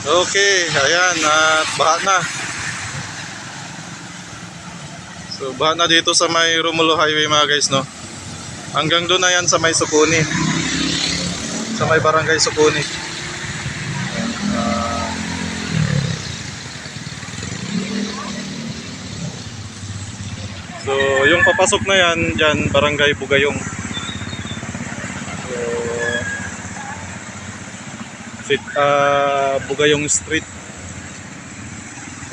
Okay, ayan, at baha na. So baha na dito sa may Romulo Highway mga guys, no. Hanggang doon na yan sa may Sukuni. Sa may barangay Sukuni. So yung papasok na yan dyan, barangay Bugayong. So Bugayong Street.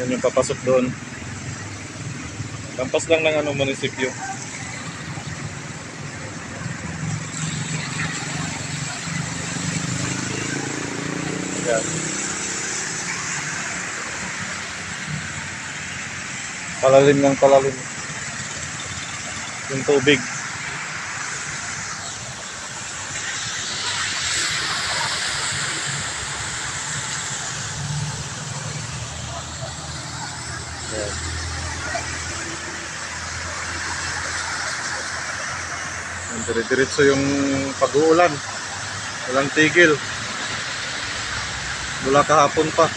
Yan yung papasok doon. Lampas lang ng munisipyo. Yan. Palalim ng palalim yung tubig. Yan. Dire-diretso yung pag-uulan, walang tigil mula kahapon pa.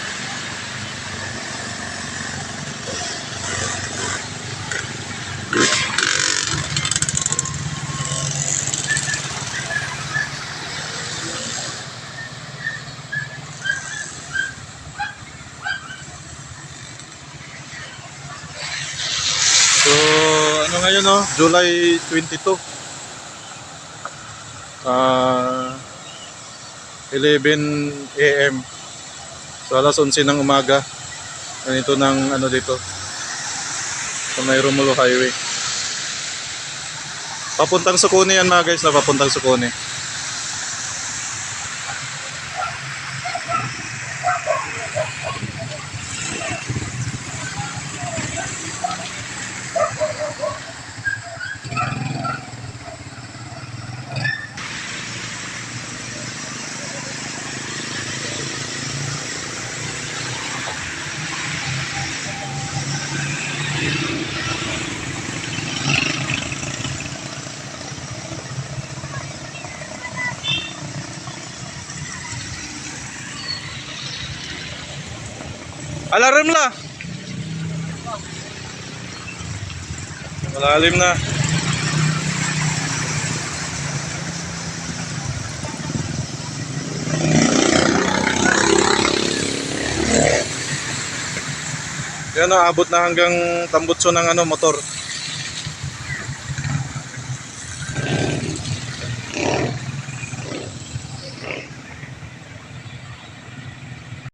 So ano ngayon, no? July 22, 11 AM. So alas 11 ng umaga. Ganito ng dito sa may Romulo Highway. Papuntang Sukuni yan mga guys, na papuntang Sukuni. Alarm la. Malalim na. Yan, abot na hanggang tambutso ng motor.